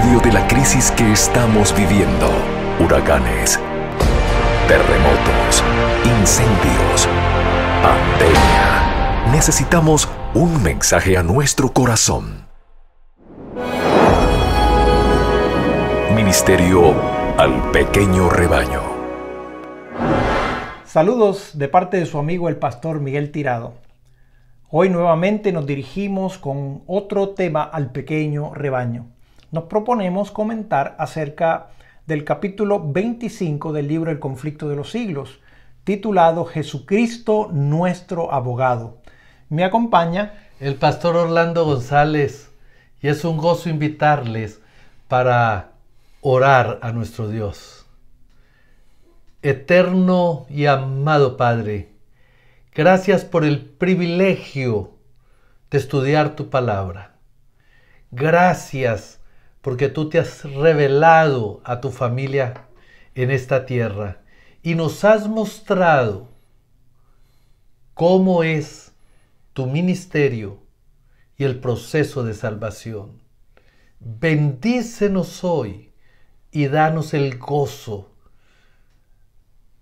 medio de la crisis que estamos viviendo, huracanes, terremotos, incendios, pandemia, necesitamos un mensaje a nuestro corazón. Ministerio al pequeño rebaño. Saludos de parte de su amigo el pastor Miguel Tirado. Hoy nuevamente nos dirigimos con otro tema al pequeño rebaño. Nos proponemos comentar acerca del capítulo 25 del libro El conflicto de los siglos, titulado Jesucristo nuestro abogado. Me acompaña el pastor Orlando González y es un gozo invitarles para orar a nuestro Dios. Eterno y amado Padre, gracias por el privilegio de estudiar tu palabra. Gracias porque tú te has revelado a tu familia en esta tierra y nos has mostrado cómo es tu ministerio y el proceso de salvación. Bendícenos hoy y danos el gozo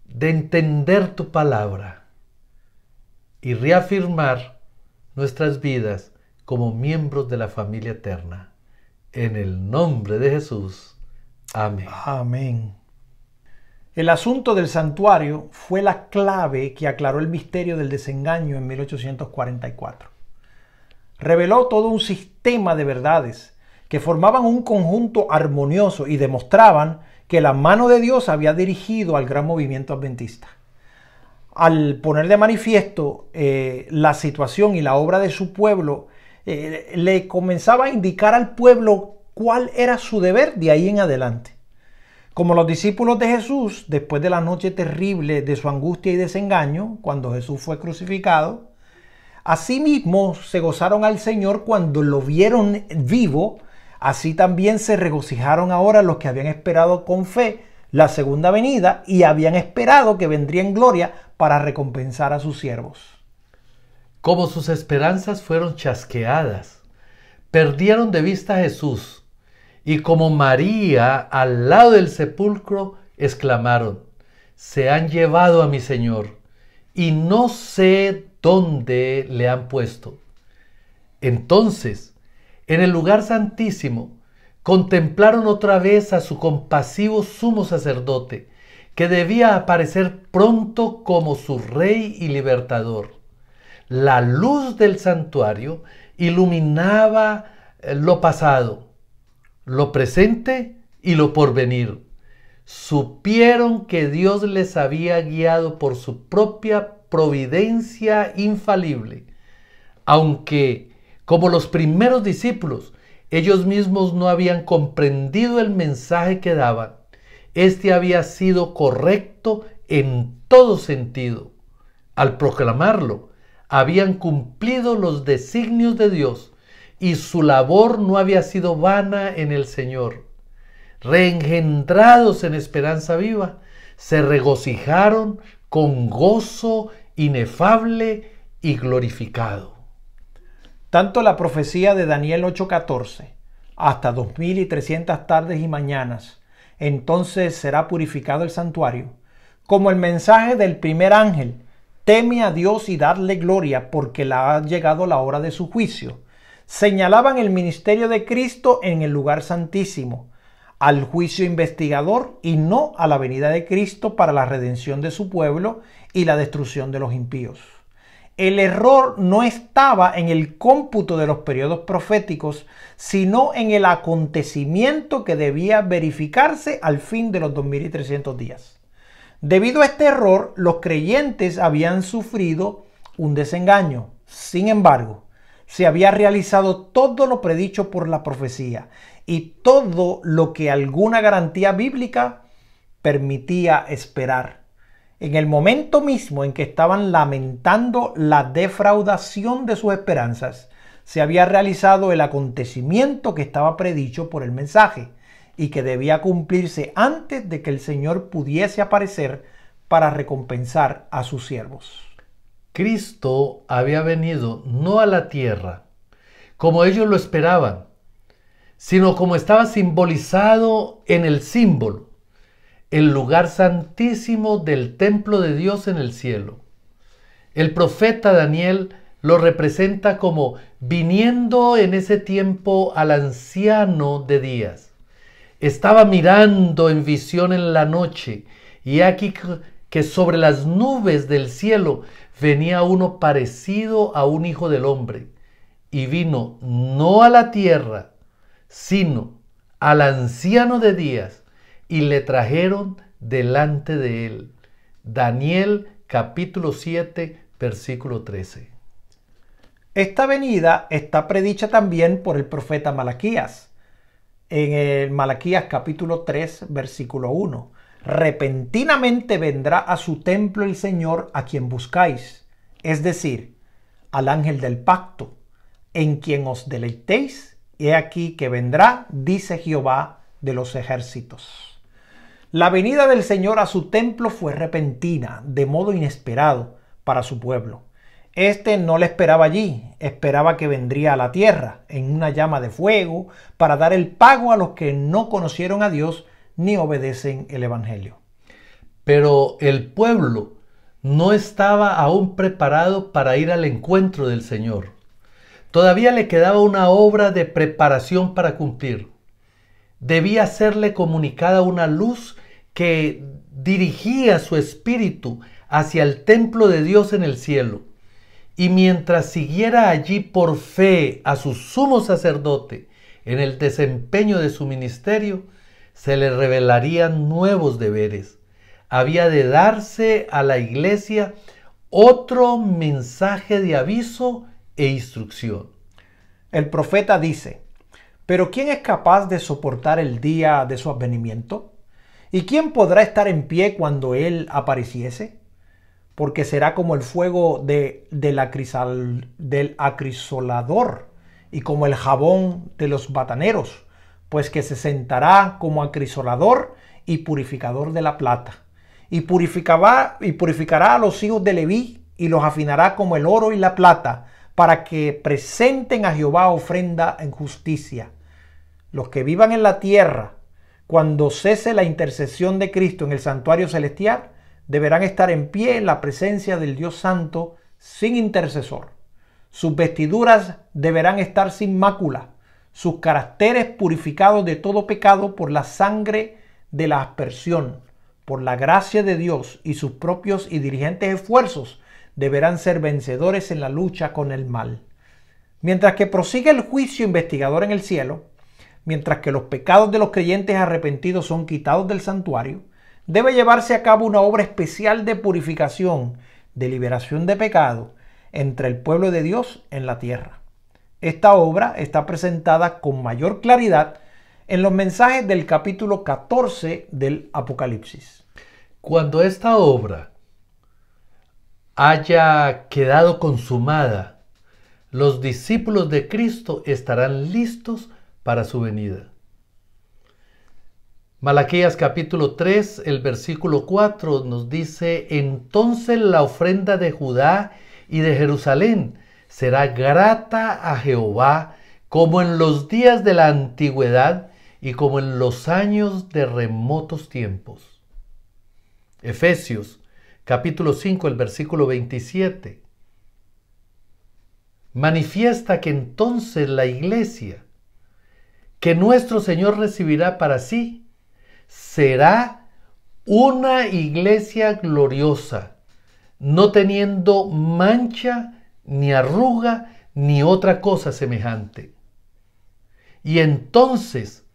de entender tu palabra y reafirmar nuestras vidas como miembros de la familia eterna. En el nombre de Jesús. Amén. Amén. El asunto del santuario fue la clave que aclaró el misterio del desengaño en 1844. Reveló todo un sistema de verdades que formaban un conjunto armonioso y demostraban que la mano de Dios había dirigido al gran movimiento adventista. Al poner de manifiesto la situación y la obra de su pueblo, le comenzaba a indicar al pueblo cuál era su deber de ahí en adelante. Como los discípulos de Jesús, después de la noche terrible de su angustia y desengaño, cuando Jesús fue crucificado, asimismo se gozaron al Señor cuando lo vieron vivo. Así también se regocijaron ahora los que habían esperado con fe la segunda venida y habían esperado que vendría en gloria para recompensar a sus siervos. Como sus esperanzas fueron chasqueadas, perdieron de vista a Jesús y como María al lado del sepulcro exclamaron: se han llevado a mi Señor y no sé dónde le han puesto. Entonces, en el lugar santísimo, contemplaron otra vez a su compasivo sumo sacerdote, que debía aparecer pronto como su rey y libertador. La luz del santuario iluminaba lo pasado, lo presente y lo porvenir. Supieron que Dios les había guiado por su propia providencia infalible, aunque como los primeros discípulos, ellos mismos no habían comprendido el mensaje que daban. Este había sido correcto en todo sentido. Al proclamarlo, habían cumplido los designios de Dios y su labor no había sido vana en el Señor. Reengendrados en esperanza viva, se regocijaron con gozo inefable y glorificado. Tanto la profecía de Daniel 8:14, hasta 2300 tardes y mañanas, entonces será purificado el santuario, como el mensaje del primer ángel, teme a Dios y dadle gloria porque la ha llegado la hora de su juicio, señalaban el ministerio de Cristo en el lugar santísimo, al juicio investigador y no a la venida de Cristo para la redención de su pueblo y la destrucción de los impíos. El error no estaba en el cómputo de los periodos proféticos, sino en el acontecimiento que debía verificarse al fin de los 2300 días. Debido a este error, los creyentes habían sufrido un desengaño. Sin embargo, se había realizado todo lo predicho por la profecía y todo lo que alguna garantía bíblica permitía esperar. En el momento mismo en que estaban lamentando la defraudación de sus esperanzas, se había realizado el acontecimiento que estaba predicho por el mensaje y que debía cumplirse antes de que el Señor pudiese aparecer para recompensar a sus siervos. Cristo había venido no a la tierra como ellos lo esperaban, sino como estaba simbolizado en el símbolo, el lugar santísimo del templo de Dios en el cielo. El profeta Daniel lo representa como viniendo en ese tiempo al anciano de días. Estaba mirando en visión en la noche, y aquí que sobre las nubes del cielo venía uno parecido a un hijo del hombre, y vino no a la tierra, sino al anciano de días, y le trajeron delante de él. Daniel capítulo 7, versículo 13. Esta venida está predicha también por el profeta Malaquías. En el Malaquías capítulo 3, versículo 1. Repentinamente vendrá a su templo el Señor a quien buscáis, es decir, al ángel del pacto, en quien os deleitéis. He aquí que vendrá, dice Jehová de los ejércitos. La venida del Señor a su templo fue repentina, de modo inesperado para su pueblo. Este no le esperaba allí, esperaba que vendría a la tierra en una llama de fuego para dar el pago a los que no conocieron a Dios ni obedecen el Evangelio. Pero el pueblo no estaba aún preparado para ir al encuentro del Señor. Todavía le quedaba una obra de preparación para cumplir. Debía serle comunicada una luz que dirigía su espíritu hacia el templo de Dios en el cielo. Y mientras siguiera allí por fe a su sumo sacerdote en el desempeño de su ministerio, se le revelarían nuevos deberes. Había de darse a la iglesia otro mensaje de aviso e instrucción. El profeta dice: ¿pero quién es capaz de soportar el día de su advenimiento? ¿Y quién podrá estar en pie cuando él apareciese? Porque será como el fuego del acrisolador y como el jabón de los bataneros, pues que se sentará como acrisolador y purificador de la plata, y purificará a los hijos de Leví y los afinará como el oro y la plata, para que presenten a Jehová ofrenda en justicia. Los que vivan en la tierra, cuando cese la intercesión de Cristo en el santuario celestial, deberán estar en pie en la presencia del Dios Santo sin intercesor. Sus vestiduras deberán estar sin mácula, sus caracteres purificados de todo pecado por la sangre de la aspersión, por la gracia de Dios, y sus propios y diligentes esfuerzos deberán ser vencedores en la lucha con el mal. Mientras que prosigue el juicio investigador en el cielo, mientras que los pecados de los creyentes arrepentidos son quitados del santuario, debe llevarse a cabo una obra especial de purificación, de liberación de pecado entre el pueblo de Dios en la tierra. Esta obra está presentada con mayor claridad en los mensajes del capítulo 14 del Apocalipsis. Cuando esta obra haya quedado consumada, los discípulos de Cristo estarán listos para su venida. Malaquías capítulo 3, el versículo 4 nos dice: entonces la ofrenda de Judá y de Jerusalén será grata a Jehová, como en los días de la antigüedad y como en los años de remotos tiempos. Efesios capítulo 5, el versículo 27 manifiesta que entonces la iglesia que nuestro Señor recibirá para sí será una iglesia gloriosa, no teniendo mancha, ni arruga, ni otra cosa semejante. Y entonces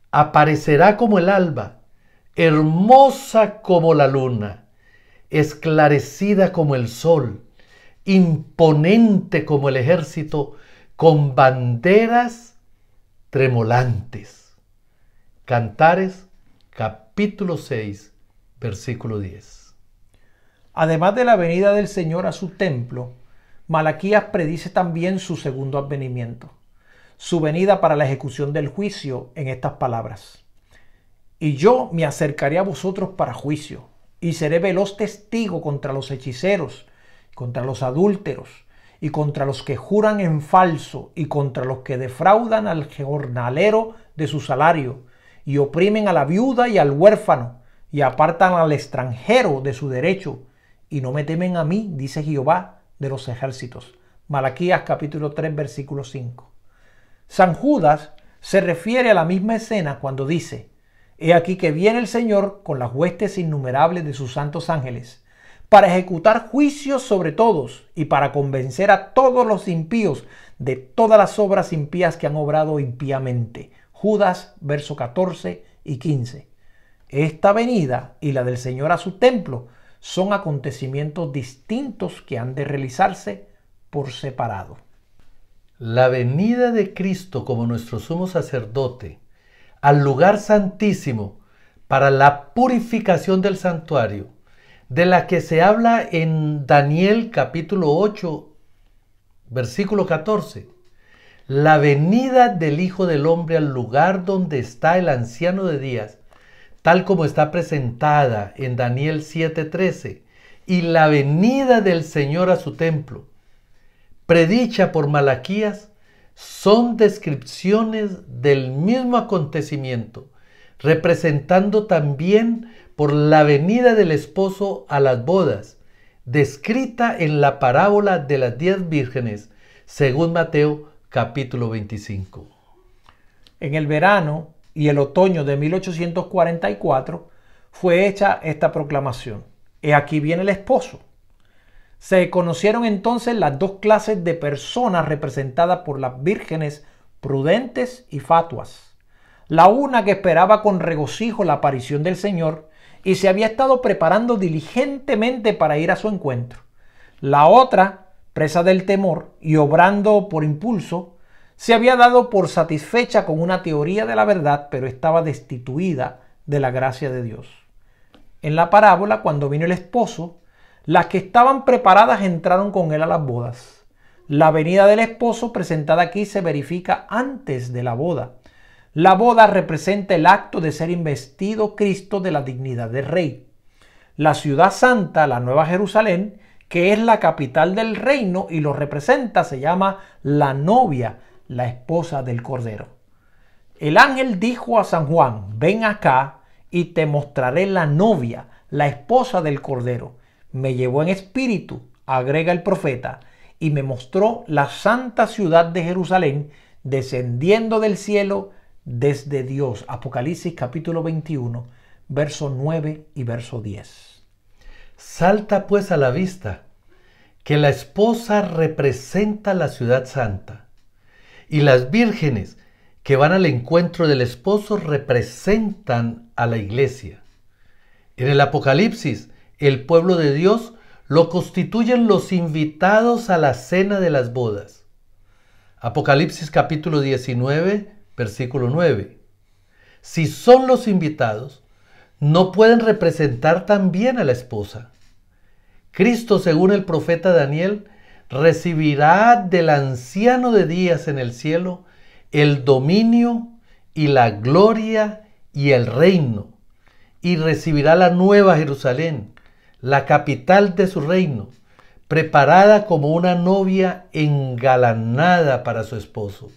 aparecerá como el alba, hermosa como la luna, esclarecida como el sol, imponente como el ejército, con banderas tremolantes. Cantares capítulo 6, versículo 10. Además de la venida del Señor a su templo, Malaquías predice también su segundo advenimiento, su venida para la ejecución del juicio en estas palabras: y yo me acercaré a vosotros para juicio, y seré veloz testigo contra los hechiceros, contra los adúlteros, y contra los que juran en falso, y contra los que defraudan al jornalero de su salario, y oprimen a la viuda y al huérfano, y apartan al extranjero de su derecho, y no me temen a mí, dice Jehová de los ejércitos. Malaquías capítulo 3, versículo 5. San Judas se refiere a la misma escena cuando dice: he aquí que viene el Señor con las huestes innumerables de sus santos ángeles, para ejecutar juicios sobre todos y para convencer a todos los impíos de todas las obras impías que han obrado impíamente. Judas, verso 14 y 15. Esta venida y la del Señor a su templo son acontecimientos distintos que han de realizarse por separado. La venida de Cristo como nuestro sumo sacerdote al lugar santísimo para la purificación del santuario, de la que se habla en Daniel capítulo 8, versículo 14. La venida del Hijo del Hombre al lugar donde está el anciano de días, tal como está presentada en Daniel 7:13, y la venida del Señor a su templo, predicha por Malaquías, son descripciones del mismo acontecimiento, representando también por la venida del esposo a las bodas, descrita en la parábola de las 10 vírgenes, según Mateo capítulo 25. En el verano y el otoño de 1844 fue hecha esta proclamación: he aquí viene el esposo. Se conocieron entonces las dos clases de personas representadas por las vírgenes prudentes y fatuas. La una que esperaba con regocijo la aparición del Señor y se había estado preparando diligentemente para ir a su encuentro. La otra, presa del temor y obrando por impulso, se había dado por satisfecha con una teoría de la verdad, pero estaba destituida de la gracia de Dios. En la parábola, cuando vino el esposo, las que estaban preparadas entraron con él a las bodas. La venida del esposo presentada aquí se verifica antes de la boda. La boda representa el acto de ser investido Cristo de la dignidad de rey. La ciudad santa, la Nueva Jerusalén, que es la capital del reino y lo representa, se llama la novia, la esposa del Cordero. El ángel dijo a San Juan: ven acá y te mostraré la novia, la esposa del Cordero. Me llevó en espíritu, agrega el profeta, y me mostró la santa ciudad de Jerusalén descendiendo del cielo desde Dios. Apocalipsis capítulo 21, verso 9 y verso 10. Salta pues a la vista que la esposa representa la ciudad santa y las vírgenes que van al encuentro del esposo representan a la iglesia. En el Apocalipsis, el pueblo de Dios lo constituyen los invitados a la cena de las bodas. Apocalipsis capítulo 19, versículo 9. Si son los invitados, no pueden representar también a la esposa. Cristo, según el profeta Daniel, recibirá del anciano de días en el cielo el dominio y la gloria y el reino, y recibirá la nueva Jerusalén, la capital de su reino, preparada como una novia engalanada para su esposo.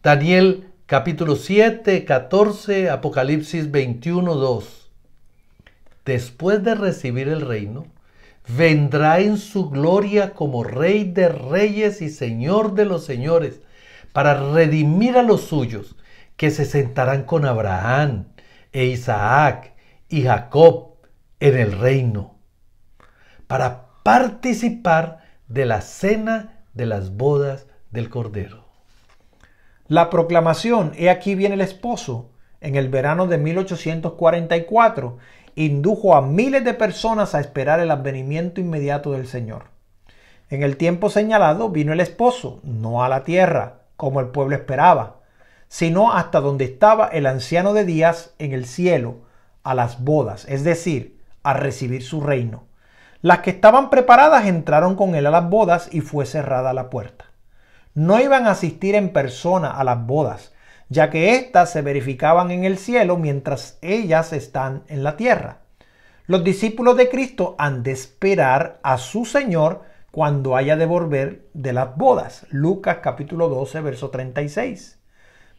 Daniel capítulo 7, 14, Apocalipsis 21, 2. Después de recibir el reino, vendrá en su gloria como Rey de reyes y Señor de los señores, para redimir a los suyos, que se sentarán con Abraham e Isaac y Jacob en el reino, para participar de la cena de las bodas del Cordero. La proclamación, he aquí viene el esposo, en el verano de 1844, indujo a miles de personas a esperar el advenimiento inmediato del Señor. En el tiempo señalado vino el esposo, no a la tierra, como el pueblo esperaba, sino hasta donde estaba el anciano de días en el cielo, a las bodas, es decir, a recibir su reino. Las que estaban preparadas entraron con él a las bodas y fue cerrada la puerta. No iban a asistir en persona a las bodas, ya que éstas se verificaban en el cielo mientras ellas están en la tierra. Los discípulos de Cristo han de esperar a su Señor cuando haya de volver de las bodas. Lucas capítulo 12, verso 36.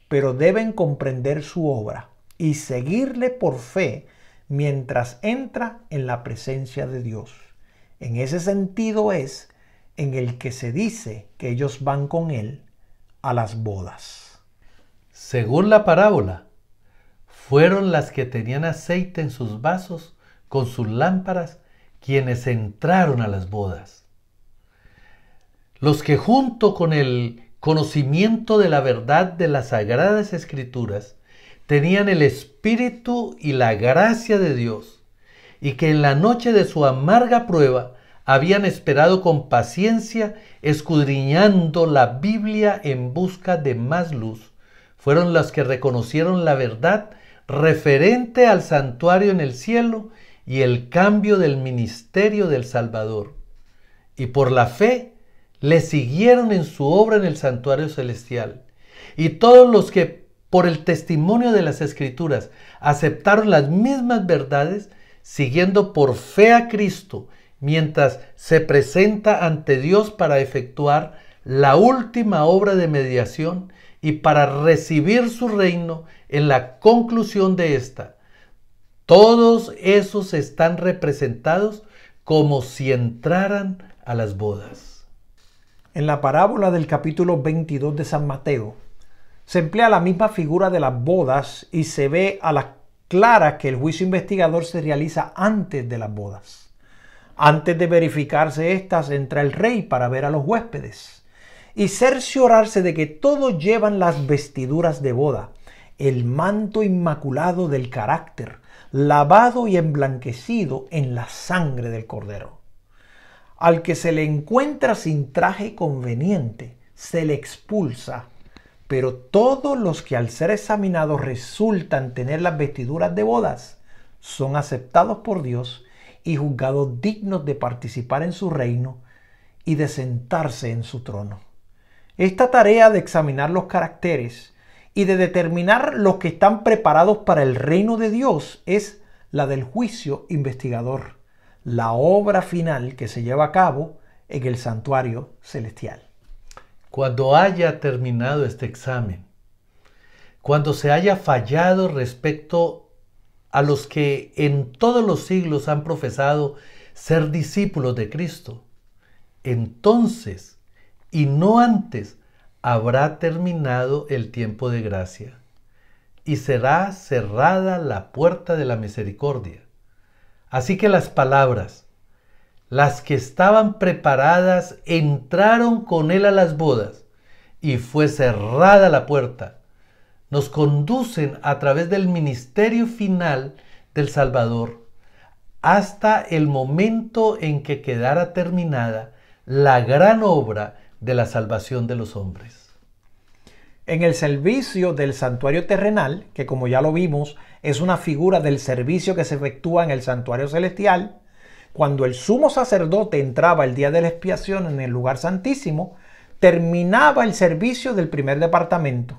Pero deben comprender su obra y seguirle por fe mientras entra en la presencia de Dios. En ese sentido es en el que se dice que ellos van con él a las bodas. Según la parábola, fueron las que tenían aceite en sus vasos con sus lámparas quienes entraron a las bodas. Los que junto con el conocimiento de la verdad de las Sagradas Escrituras tenían el Espíritu y la gracia de Dios, y que en la noche de su amarga prueba habían esperado con paciencia, escudriñando la Biblia en busca de más luz, fueron las que reconocieron la verdad referente al santuario en el cielo y el cambio del ministerio del Salvador, y por la fe le siguieron en su obra en el santuario celestial. Y todos los que por el testimonio de las Escrituras aceptaron las mismas verdades, siguiendo por fe a Cristo, mientras se presenta ante Dios para efectuar la última obra de mediación y para recibir su reino en la conclusión de esta. Todos esos están representados como si entraran a las bodas. En la parábola del capítulo 22 de San Mateo, se emplea la misma figura de las bodas y se ve a la clara que el juicio investigador se realiza antes de las bodas. Antes de verificarse estas, entra el rey para ver a los huéspedes y cerciorarse de que todos llevan las vestiduras de boda, el manto inmaculado del carácter, lavado y emblanquecido en la sangre del Cordero. Al que se le encuentra sin traje conveniente, se le expulsa, pero todos los que al ser examinados resultan tener las vestiduras de bodas, son aceptados por Dios y juzgados dignos de participar en su reino y de sentarse en su trono. Esta tarea de examinar los caracteres y de determinar los que están preparados para el reino de Dios es la del juicio investigador, la obra final que se lleva a cabo en el santuario celestial. Cuando haya terminado este examen, cuando se haya fallado respecto a los que en todos los siglos han profesado ser discípulos de Cristo, entonces, y no antes, habrá terminado el tiempo de gracia, y será cerrada la puerta de la misericordia. Así que las palabras, las que estaban preparadas, entraron con él a las bodas, y fue cerrada la puerta, nos conducen a través del ministerio final del Salvador hasta el momento en que quedara terminada la gran obra de la salvación de los hombres. En el servicio del santuario terrenal, que como ya lo vimos, es una figura del servicio que se efectúa en el santuario celestial, cuando el sumo sacerdote entraba el día de la expiación en el lugar santísimo, terminaba el servicio del primer departamento.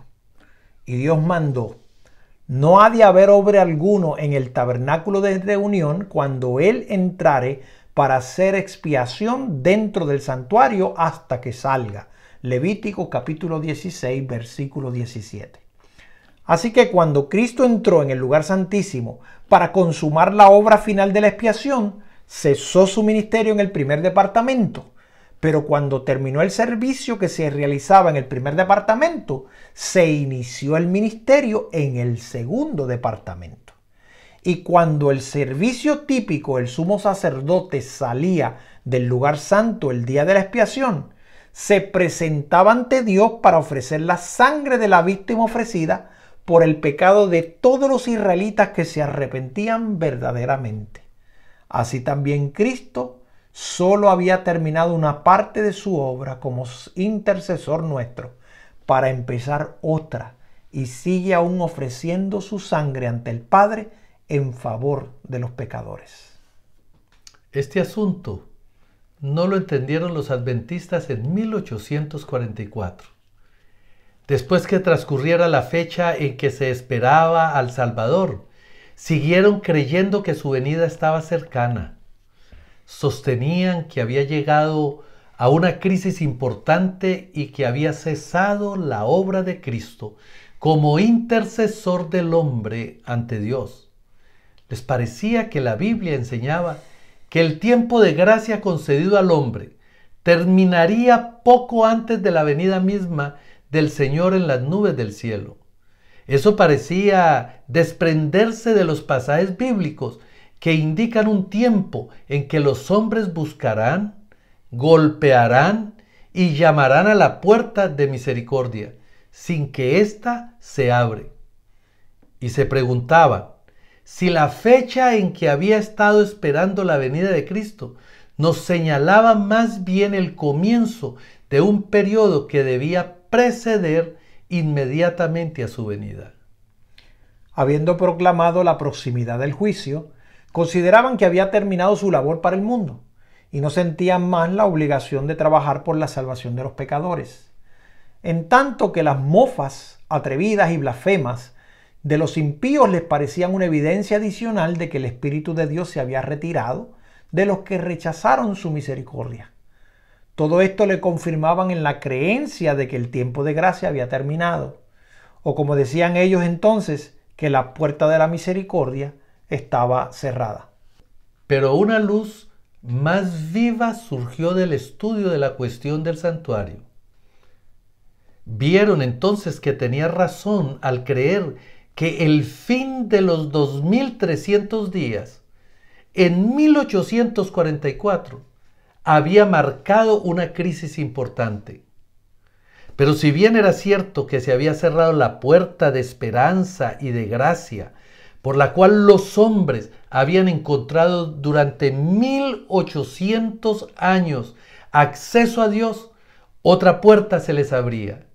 Y Dios mandó: no ha de haber hombre alguno en el tabernáculo de reunión cuando él entrare para hacer expiación dentro del santuario hasta que salga. Levítico capítulo 16, versículo 17. Así que cuando Cristo entró en el lugar santísimo para consumar la obra final de la expiación, cesó su ministerio en el primer departamento. Pero cuando terminó el servicio que se realizaba en el primer departamento, se inició el ministerio en el segundo departamento. Y cuando el servicio típico, el sumo sacerdote salía del lugar santo el día de la expiación, se presentaba ante Dios para ofrecer la sangre de la víctima ofrecida por el pecado de todos los israelitas que se arrepentían verdaderamente. Así también Cristo solo había terminado una parte de su obra como intercesor nuestro para empezar otra, y sigue aún ofreciendo su sangre ante el Padre en favor de los pecadores. Este asunto no lo entendieron los adventistas en 1844. Después que transcurriera la fecha en que se esperaba al Salvador, siguieron creyendo que su venida estaba cercana. Sostenían que había llegado a una crisis importante y que había cesado la obra de Cristo como intercesor del hombre ante Dios. Les parecía que la Biblia enseñaba que el tiempo de gracia concedido al hombre terminaría poco antes de la venida misma del Señor en las nubes del cielo. Eso parecía desprenderse de los pasajes bíblicos que indican un tiempo en que los hombres buscarán, golpearán y llamarán a la puerta de misericordia, sin que ésta se abre. Y se preguntaban si la fecha en que había estado esperando la venida de Cristo nos señalaba más bien el comienzo de un periodo que debía preceder inmediatamente a su venida. Habiendo proclamado la proximidad del juicio, consideraban que había terminado su labor para el mundo y no sentían más la obligación de trabajar por la salvación de los pecadores. En tanto que las mofas atrevidas y blasfemas de los impíos les parecían una evidencia adicional de que el Espíritu de Dios se había retirado de los que rechazaron su misericordia. Todo esto le confirmaban en la creencia de que el tiempo de gracia había terminado, o como decían ellos entonces, que la puerta de la misericordia estaba cerrada. Pero una luz más viva surgió del estudio de la cuestión del santuario. Vieron entonces que tenía razón al creer que el fin de los 2300 días, en 1844, había marcado una crisis importante. Pero si bien era cierto que se había cerrado la puerta de esperanza y de gracia, por la cual los hombres habían encontrado durante 1800 años acceso a Dios, otra puerta se les abría,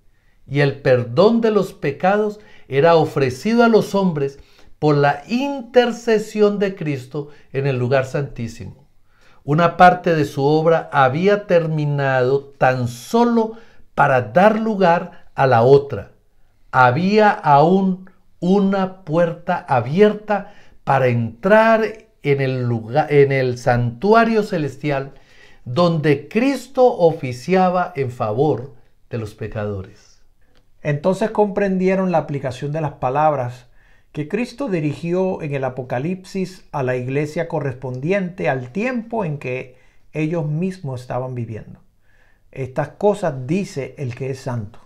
y el perdón de los pecados era ofrecido a los hombres por la intercesión de Cristo en el lugar santísimo. Una parte de su obra había terminado tan solo para dar lugar a la otra. Había aún una puerta abierta para entrar en el santuario celestial donde Cristo oficiaba en favor de los pecadores. Entonces comprendieron la aplicación de las palabras que Cristo dirigió en el Apocalipsis a la iglesia correspondiente al tiempo en que ellos mismos estaban viviendo. Estas cosas dice el que es santo,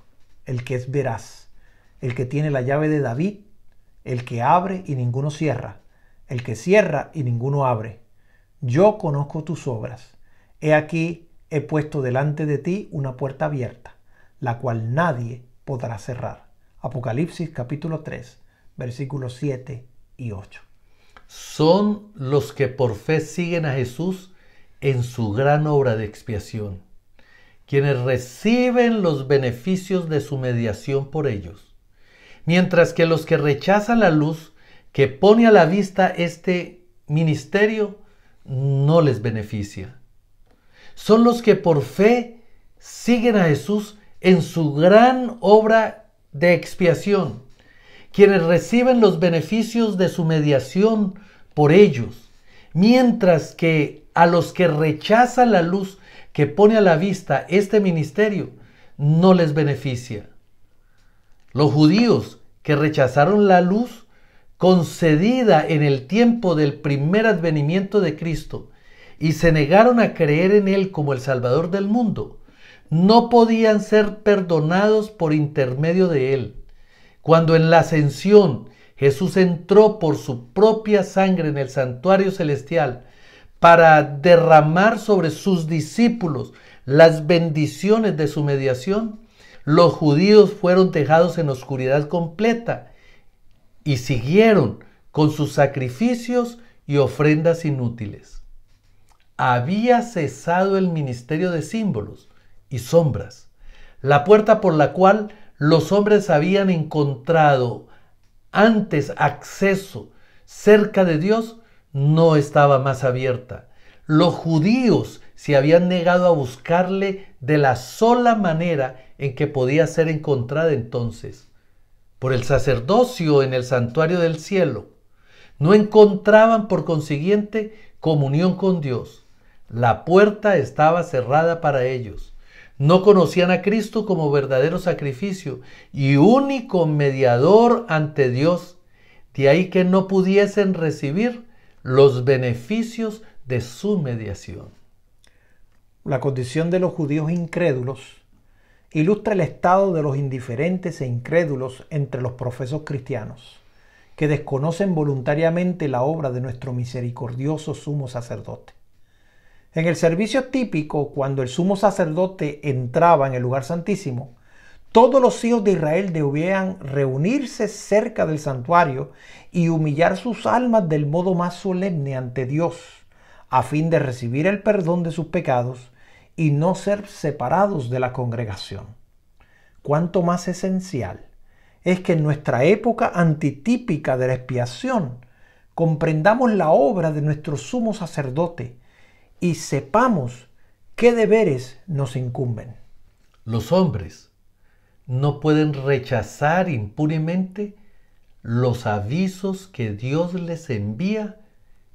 el que es veraz, el que tiene la llave de David, el que abre y ninguno cierra, el que cierra y ninguno abre. Yo conozco tus obras. He aquí, he puesto delante de ti una puerta abierta, la cual nadie podrá cerrar. Apocalipsis capítulo 3, versículos 7 y 8. Son los que por fe siguen a Jesús en su gran obra de expiación, quienes reciben los beneficios de su mediación por ellos, mientras que los que rechazan la luz que pone a la vista este ministerio no les beneficia. Son los que por fe siguen a Jesús en su gran obra de expiación, quienes reciben los beneficios de su mediación por ellos, mientras que a los que rechazan la luz que pone a la vista este ministerio no les beneficia. Los judíos que rechazaron la luz concedida en el tiempo del primer advenimiento de Cristo y se negaron a creer en Él como el Salvador del mundo, no podían ser perdonados por intermedio de Él. Cuando en la ascensión Jesús entró por su propia sangre en el santuario celestial para derramar sobre sus discípulos las bendiciones de su mediación, los judíos fueron dejados en oscuridad completa y siguieron con sus sacrificios y ofrendas inútiles. Había cesado el ministerio de símbolos y sombras. La puerta por la cual los hombres habían encontrado antes acceso cerca de Dios no estaba más abierta. Los judíos se habían negado a buscarle de la sola manera en que podía ser encontrada entonces, por el sacerdocio en el santuario del cielo. No encontraban por consiguiente comunión con Dios. La puerta estaba cerrada para ellos. No conocían a Cristo como verdadero sacrificio y único mediador ante Dios. De ahí que no pudiesen recibir los beneficios de su mediación. La condición de los judíos incrédulos ilustra el estado de los indiferentes e incrédulos entre los profesos cristianos, que desconocen voluntariamente la obra de nuestro misericordioso sumo sacerdote. En el servicio típico, cuando el sumo sacerdote entraba en el lugar santísimo, todos los hijos de Israel debían reunirse cerca del santuario y humillar sus almas del modo más solemne ante Dios, a fin de recibir el perdón de sus pecados y no ser separados de la congregación. Cuánto más esencial es que en nuestra época antitípica de la expiación comprendamos la obra de nuestro sumo sacerdote y sepamos qué deberes nos incumben. Los hombres no pueden rechazar impunemente los avisos que Dios les envía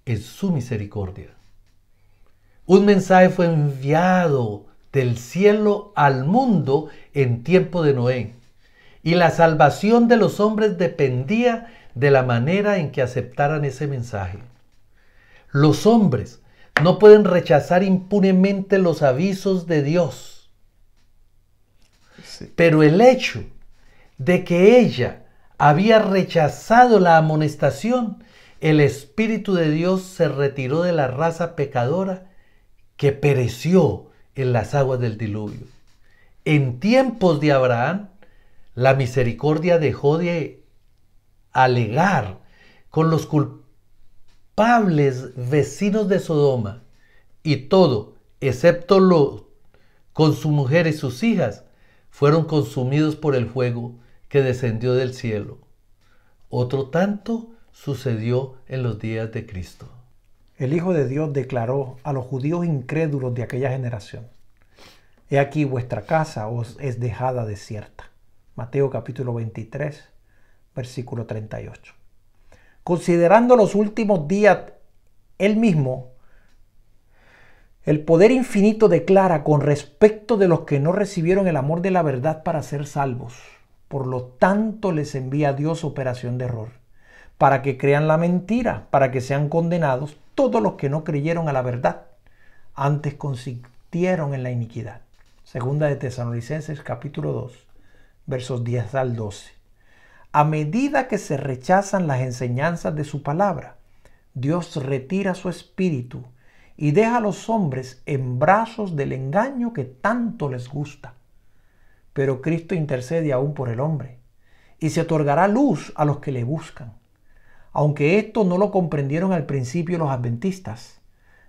en su misericordia. Un mensaje fue enviado del cielo al mundo en tiempo de Noé, y la salvación de los hombres dependía de la manera en que aceptaran ese mensaje. Los hombres no pueden rechazar impunemente los avisos de Dios. Sí. Pero el hecho de que ella había rechazado la amonestación, el Espíritu de Dios se retiró de la raza pecadora que pereció en las aguas del diluvio. En tiempos de Abraham, la misericordia dejó de alegar con los culpables vecinos de Sodoma, y todo, excepto Lot, con su mujer y sus hijas, fueron consumidos por el fuego que descendió del cielo. Otro tanto sucedió en los días de Cristo. El Hijo de Dios declaró a los judíos incrédulos de aquella generación: He aquí vuestra casa os es dejada desierta. Mateo capítulo 23, versículo 38. Considerando los últimos días, él mismo, el poder infinito declara con respecto de los que no recibieron el amor de la verdad para ser salvos. Por lo tanto les envía a Dios operación de error, para que crean la mentira, para que sean condenados todos los que no creyeron a la verdad, antes consintieron en la iniquidad. Segunda de Tesalonicenses capítulo 2, versos 10 al 12. A medida que se rechazan las enseñanzas de su palabra, Dios retira su espíritu y deja a los hombres en brazos del engaño que tanto les gusta. Pero Cristo intercede aún por el hombre y se otorgará luz a los que le buscan. Aunque esto no lo comprendieron al principio los adventistas,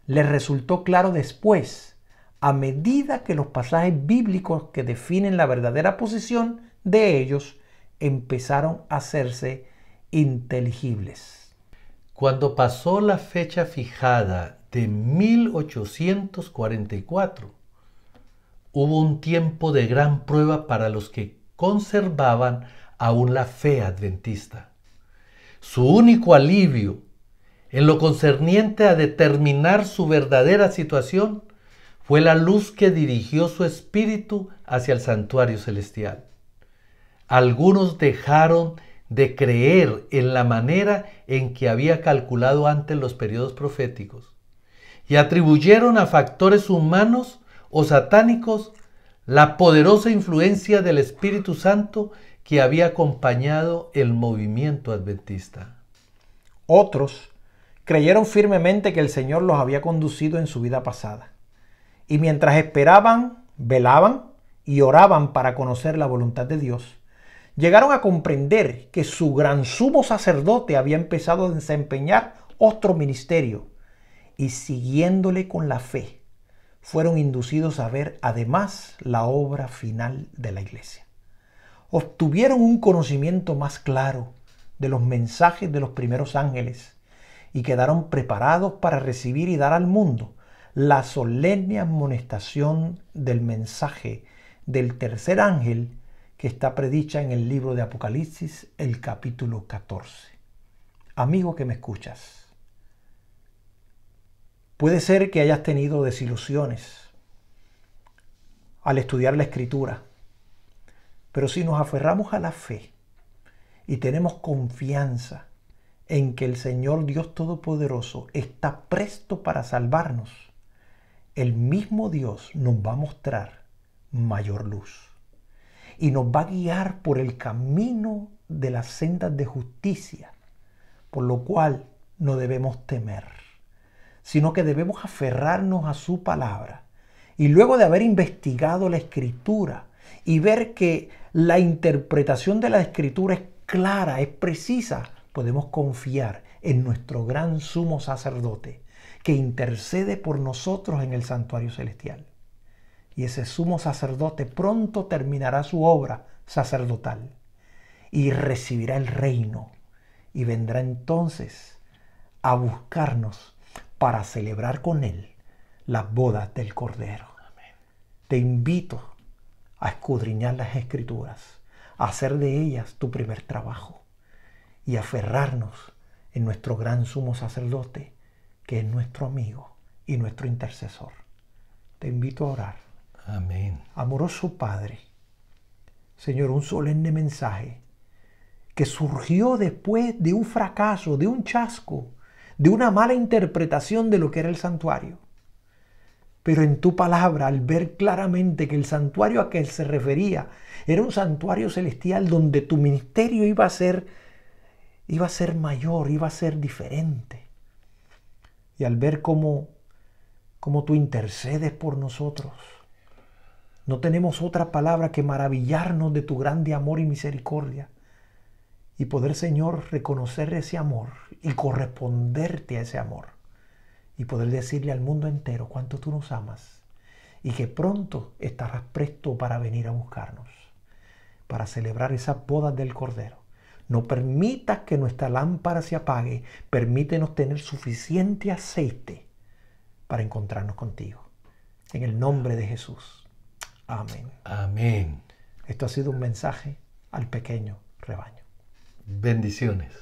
les resultó claro después, a medida que los pasajes bíblicos que definen la verdadera posición de ellos empezaron a hacerse inteligibles. Cuando pasó la fecha fijada de 1844, hubo un tiempo de gran prueba para los que conservaban aún la fe adventista. Su único alivio en lo concerniente a determinar su verdadera situación fue la luz que dirigió su espíritu hacia el santuario celestial. Algunos dejaron de creer en la manera en que había calculado antes los periodos proféticos y atribuyeron a factores humanos o satánicos la poderosa influencia del Espíritu Santo que había acompañado el movimiento adventista. Otros creyeron firmemente que el Señor los había conducido en su vida pasada, y mientras esperaban, velaban y oraban para conocer la voluntad de Dios, llegaron a comprender que su gran sumo sacerdote había empezado a desempeñar otro ministerio, y siguiéndole con la fe, fueron inducidos a ver además la obra final de la iglesia. Obtuvieron un conocimiento más claro de los mensajes de los primeros ángeles y quedaron preparados para recibir y dar al mundo la solemne amonestación del mensaje del tercer ángel que está predicha en el libro de Apocalipsis, el capítulo 14. Amigo que me escuchas, Puede ser que hayas tenido desilusiones al estudiar la Escritura, pero si nos aferramos a la fe y tenemos confianza en que el Señor Dios Todopoderoso está presto para salvarnos, el mismo Dios nos va a mostrar mayor luz y nos va a guiar por el camino de las sendas de justicia, por lo cual no debemos temer, sino que debemos aferrarnos a su palabra. Y luego de haber investigado la Escritura y ver que la interpretación de la Escritura es clara, es precisa, podemos confiar en nuestro gran sumo sacerdote que intercede por nosotros en el santuario celestial. Y ese sumo sacerdote pronto terminará su obra sacerdotal y recibirá el reino y vendrá entonces a buscarnos para celebrar con él las bodas del Cordero. Amén. Te invito a escudriñar las Escrituras, a hacer de ellas tu primer trabajo y aferrarnos en nuestro gran sumo sacerdote, que es nuestro amigo y nuestro intercesor. Te invito a orar. Amén. Amoroso Padre, Señor, un solemne mensaje que surgió después de un fracaso, de un chasco, de una mala interpretación de lo que era el santuario. Pero en tu palabra, al ver claramente que el santuario a que él se refería era un santuario celestial donde tu ministerio iba a ser mayor, iba a ser diferente. Y al ver cómo tú intercedes por nosotros, no tenemos otra palabra que maravillarnos de tu grande amor y misericordia. Y poder, Señor, reconocer ese amor y corresponderte a ese amor. Y poder decirle al mundo entero cuánto tú nos amas. Y que pronto estarás presto para venir a buscarnos. Para celebrar esas bodas del Cordero. No permitas que nuestra lámpara se apague. Permítenos tener suficiente aceite para encontrarnos contigo. En el nombre de Jesús. Amén. Amén. Esto ha sido un mensaje al pequeño rebaño. Bendiciones.